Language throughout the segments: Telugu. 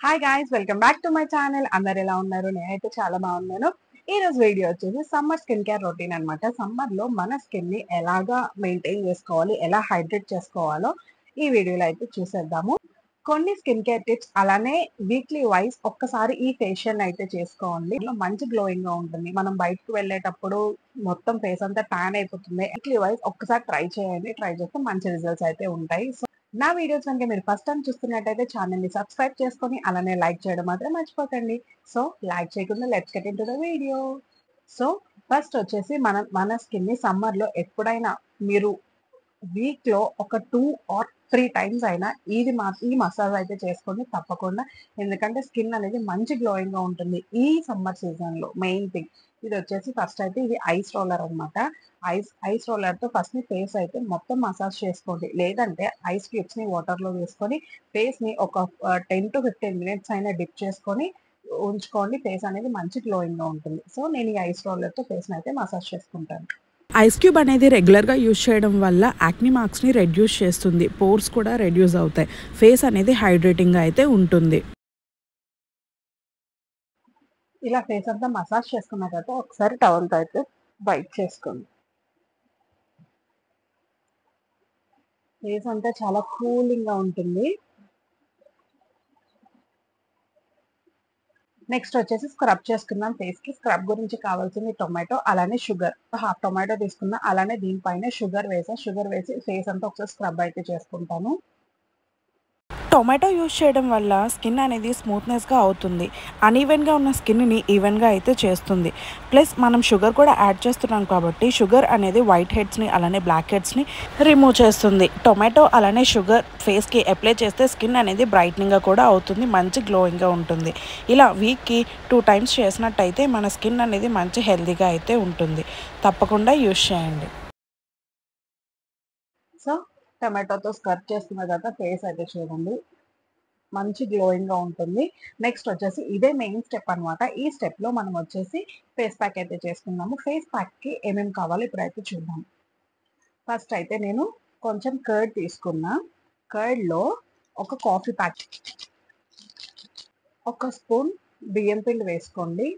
Hi guys, welcome back to my channel. అందరు ఎలా ఉన్నారు? నేనైతే చాలా బాగున్నాను. ఈ రోజు వీడియో వచ్చేసి సమ్మర్ స్కిన్ కేర్ రొటీన్ అనమాట. సమ్మర్ లో మన స్కిన్ ని ఎలాగా మెయింటైన్ చేసుకోవాలి, ఎలా హైడ్రేట్ చేసుకోవాలో ఈ వీడియోలో అయితే చూసేద్దాము. కొన్ని స్కిన్ కేర్ టిప్స్, అలానే వీక్లీ వైజ్ ఒక్కసారి ఈ ఫేషియల్ అయితే చేసుకోండి. మంచి గ్లోయింగ్ గా ఉంటుంది. మనం బయటకు వెళ్ళేటప్పుడు మొత్తం ఫేస్ అంతా ట్యాన్ అయిపోతుంది. వీక్లీ వైజ్ ఒక్కసారి ట్రై చేయండి. ట్రై చేస్తే మంచి రిజల్ట్స్ అయితే ఉంటాయి. నా వీడియోస్ కనుక మీరు ఫస్ట్ టైం చూస్తున్నట్టయితే ఛానల్ ని సబ్స్క్రైబ్ చేసుకొని అలానే లైక్ చేయడం మాత్రం మర్చిపోకండి. సో లైక్ చేయకుండా let's get into the video. So first వచ్చేసి మన స్కిన్ ని సమ్మర్ లో ఎప్పుడైనా మీరు వీక్ లో ఒక 2 or 3 టైమ్స్ అయినా ఈ మసాజ్ అయితే చేసుకోండి తప్పకుండా. ఎందుకంటే స్కిన్ అనేది మంచి గ్లోయింగ్ గా ఉంటుంది ఈ సమ్మర్ సీజన్ లో. మెయిన్ థింగ్ ఇది వచ్చేసి ఫస్ట్ అయితే ఇది ఐస్ రోలర్ అనమాట. ఐస్ రోలర్ తో ఫస్ట్ ని ఫేస్ అయితే మొత్తం మసాజ్ చేసుకోండి. లేదంటే ఐస్ క్యూబ్స్ ని వాటర్ లో వేసుకొని ఫేస్ ని ఒక 10 to 15 minutes అయినా డిప్ చేసుకొని ఉంచుకోండి. ఫేస్ అనేది మంచి గ్లోయింగ్ గా ఉంటుంది. సో నేను ఈ ఐస్ రోలర్ తో ఫేస్ ని అయితే మసాజ్ చేసుకుంటాను. ఐస్ క్యూబ్ అనేది రెగ్యులర్గా యూజ్ చేయడం వల్ల యాక్నీ మార్క్స్ని రెడ్యూస్ చేస్తుంది. పోర్స్ కూడా రెడ్యూస్ అవుతాయి. ఫేస్ అనేది హైడ్రేటింగ్గా అయితే ఉంటుంది. ఇలా ఫేస్ అంతా మసాజ్ చేసుకున్న తర్వాత ఒకసారి టవల్తో అయితే వైప్ చేసుకోండి. ఫేస్ అంతా చాలా కూలింగ్ గా ఉంటుంది. నెక్స్ట్ వచ్చేసి స్క్రబ్ చేసుకుందాం ఫేస్ కి. స్క్రబ్ గురించి కావాల్సింది టొమాటో, అలానే షుగర్. హాఫ్ టొమాటో తీసుకున్నా, అలానే దీనిపైన షుగర్ వేసి ఫేస్ అంతా ఒకసారి స్క్రబ్ అయితే చేసుకుంటాను. టొమాటో యూజ్ చేయడం వల్ల స్కిన్ అనేది స్మూత్నెస్గా అవుతుంది. అన్ఈవెన్గా ఉన్న స్కిన్ని ఈవెన్గా అయితే చేస్తుంది. ప్లస్ మనం షుగర్ కూడా యాడ్ చేస్తున్నాం కాబట్టి షుగర్ అనేది వైట్ హెడ్స్ని అలానే బ్లాక్ హెడ్స్ని రిమూవ్ చేస్తుంది. టొమాటో అలానే షుగర్ ఫేస్కి అప్లై చేస్తే స్కిన్ అనేది బ్రైట్నింగ్గా కూడా అవుతుంది, మంచి గ్లోయింగ్గా ఉంటుంది. ఇలా వీక్కి 2 times చేసినట్టయితే మన స్కిన్ అనేది మంచి హెల్తీగా అయితే ఉంటుంది. తప్పకుండా యూజ్ చేయండి. సో టొమాటోతో స్క్రబ్ చేసుకున్న తర్వాత ఫేస్ అయితే చూడండి మంచి గ్లోయింగ్ గా ఉంటుంది. నెక్స్ట్ వచ్చేసి ఇదే మెయిన్ స్టెప్ అనమాట. ఈ స్టెప్ లో మనం వచ్చేసి ఫేస్ ప్యాక్ అయితే చేసుకుందాము. ఫేస్ ప్యాక్ కి ఏమేమి కావాలో ఇప్పుడైతే చూద్దాం. ఫస్ట్ అయితే నేను కొంచెం కర్డ్ తీసుకున్నా. కర్డ్ లో ఒక కాఫీ ప్యాక్, ఒక స్పూన్ బియ్యం పిండి వేసుకోండి.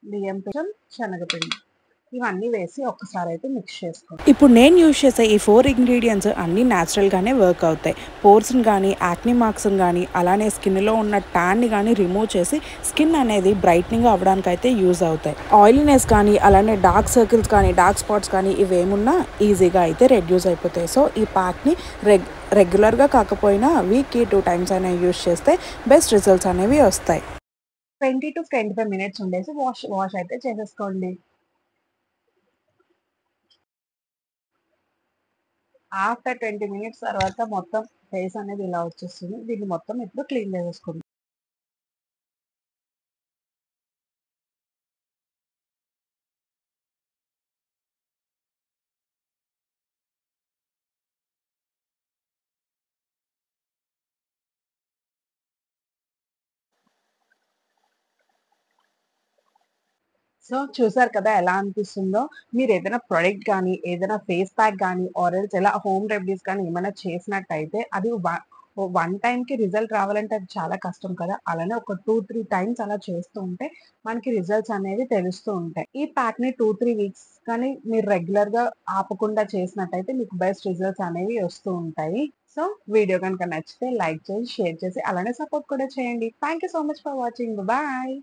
బియ్యం పిండి, శనగపిండి ఇవన్నీ వేసి ఒక్కసారి అయితే మిక్స్ చేసుకోండి. ఇప్పుడు నేను యూజ్ చేసే ఈ 4 ఇంగ్రీడియంట్స్ అన్నీ న్యాచురల్గానే వర్క్ అవుతాయి. పోర్స్ని కానీ యాక్నీ మార్క్స్ని కానీ అలానే స్కిన్లో ఉన్న ట్యాన్ని కానీ రిమూవ్ చేసి స్కిన్ అనేది బ్రైట్నింగ్ అవ్వడానికి అయితే యూజ్ అవుతాయి. ఆయిలీనెస్ కానీ అలానే డార్క్ సర్కిల్స్ కానీ డార్క్ స్పాట్స్ కానీ ఇవేమున్నా ఈజీగా అయితే రెడ్యూస్ అయిపోతాయి. సో ఈ ప్యాక్ని రెగ్యులర్గా కాకపోయినా వీక్కి 2 times అయినా యూజ్ చేస్తే బెస్ట్ రిజల్ట్స్ అనేవి వస్తాయి. 20 to 25 minutes ఉండేసి వాష్ అయితే చేసేసుకోండి. ఆఫ్టర్ 20 minutes తర్వాత మొత్తం ఫేస్ అనేది ఇలా వచ్చేస్తుంది. దీన్ని మొత్తం ఇప్పుడు క్లీన్ చేసేసుకుందాం. సో చూసారు కదా ఎలా అనిపిస్తుందో. మీరు ఏదైనా ప్రొడక్ట్ కానీ, ఏదైనా ఫేస్ ప్యాక్ కానీ, ఆరెల్స్ ఎలా హోమ్ రెమెడీస్ కానీ ఏమైనా చేసినట్టయితే అది వన్ టైంకి రిజల్ట్ రావాలంటే అది చాలా కష్టం కదా. అలానే ఒక 2-3 times అలా చేస్తూ ఉంటే మనకి రిజల్ట్స్ అనేవి తెలుస్తూ ఉంటాయి. ఈ ప్యాక్ ని 2-3 weeks కానీ మీరు రెగ్యులర్ గా ఆపకుండా చేసినట్టయితే మీకు బెస్ట్ రిజల్ట్స్ అనేవి వస్తూ ఉంటాయి. సో వీడియో కనుక నచ్చితే లైక్ చేసి, షేర్ చేసి అలానే సపోర్ట్ కూడా చేయండి. Thank you so much for watching. Bye.